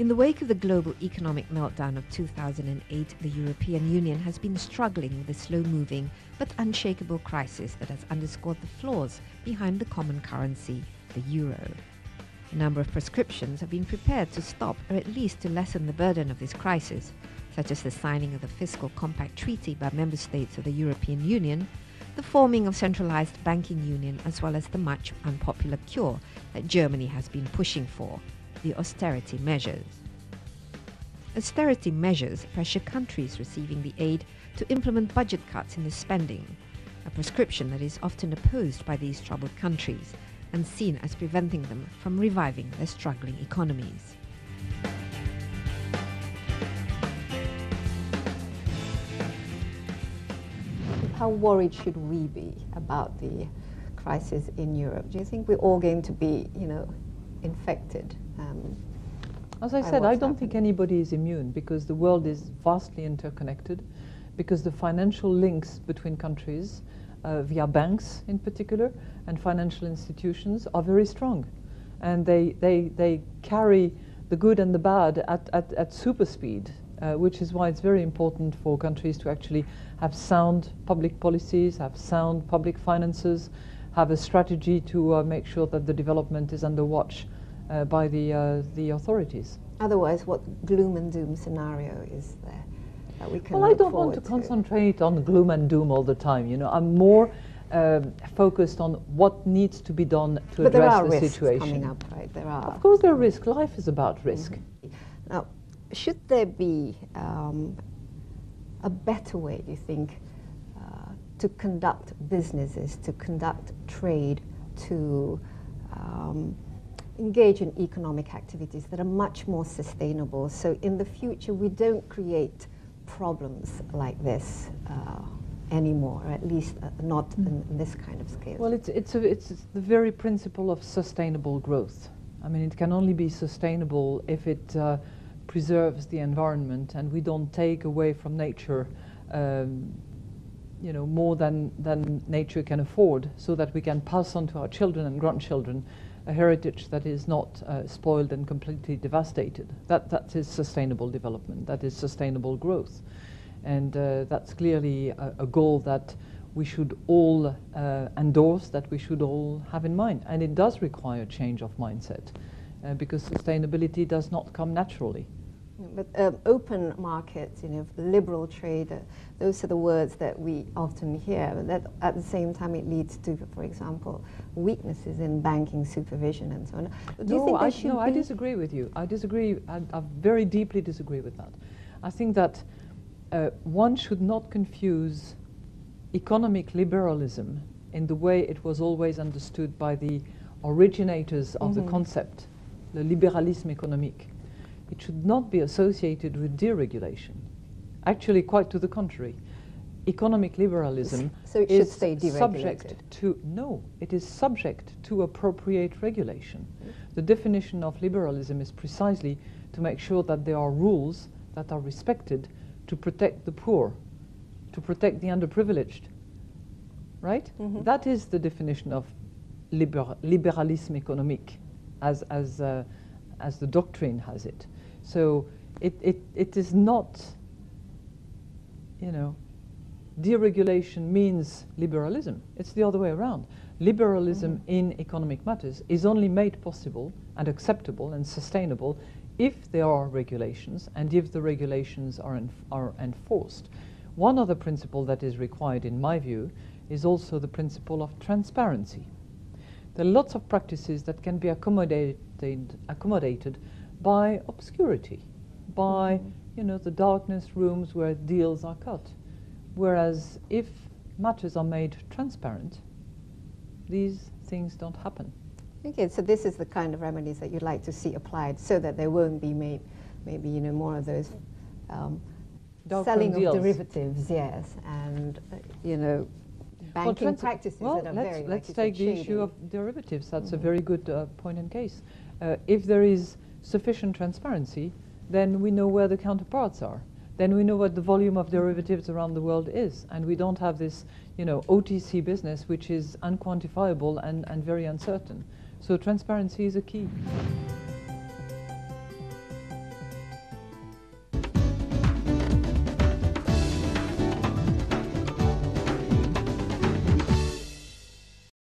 In the wake of the global economic meltdown of 2008, the European Union has been struggling with a slow-moving but unshakable crisis that has underscored the flaws behind the common currency, the euro. A number of prescriptions have been prepared to stop or at least to lessen the burden of this crisis, such as the signing of the Fiscal Compact Treaty by member states of the European Union, the forming of centralized banking union, as well as the much unpopular cure that Germany has been pushing for, the austerity measures. Austerity measures pressure countries receiving the aid to implement budget cuts in the spending, a prescription that is often opposed by these troubled countries and seen as preventing them from reviving their struggling economies. How worried should we be about the crisis in Europe? Do you think we're all going to be, infected? As I said, I don't think anybody is immune, because the world is vastly interconnected, because the financial links between countries, via banks in particular, and financial institutions are very strong. And they carry the good and the bad at super speed, which is why it's very important for countries to actually have sound public policies, have sound public finances, have a strategy to make sure that the development is under watch by the authorities. Otherwise, what gloom and doom scenario is there that we can Well, I don't want to concentrate on gloom and doom all the time. I'm more focused on what needs to be done to address the situation. But there are risks coming up, right? There are. Of course there are risks. Life is about risk. Now, should there be a better way, do you think, to conduct businesses, to conduct trade, to engage in economic activities that are much more sustainable, so in the future we don't create problems like this anymore, or at least not in this kind of scale? Well, it's the very principle of sustainable growth. I mean, it can only be sustainable if it preserves the environment, and we don't take away from nature more than nature can afford, so that we can pass on to our children and grandchildren a heritage that is not spoiled and completely devastated. That is sustainable development, that is sustainable growth. And that's clearly a goal that we should all endorse, that we should all have in mind. And it does require change of mindset, because sustainability does not come naturally. But open markets, liberal trade, those are the words that we often hear. But that at the same time it leads to, for example, weaknesses in banking supervision and so on. Do you think there should be... I disagree with you. I disagree. I very deeply disagree with that. I think that one should not confuse economic liberalism in the way it was always understood by the originators of the concept, le libéralisme économique. It should not be associated with deregulation. Actually, quite to the contrary. Economic liberalism is subject to, no, it is subject to appropriate regulation. The definition of liberalism is precisely to make sure that there are rules that are respected to protect the poor, to protect the underprivileged, right? That is the definition of libéralisme économique, as the doctrine has it. So it is not, deregulation means liberalism. It's the other way around. Liberalism in economic matters is only made possible and acceptable and sustainable if there are regulations and if the regulations are enforced. One other principle that is required, in my view, is also the principle of transparency. There are lots of practices that can be accommodated by obscurity, by the darkness rooms where deals are cut. Whereas if matters are made transparent, these things don't happen. Okay, so this is the kind of remedies that you'd like to see applied, so that there won't be maybe more of those selling of derivatives, yes, and banking practices that are very. Let's take the issue of derivatives. That's a very good point and case. If there is sufficient transparency, then we know where the counterparts are. Then we know what the volume of derivatives around the world is, and we don't have this, OTC business which is unquantifiable and very uncertain. So transparency is a key.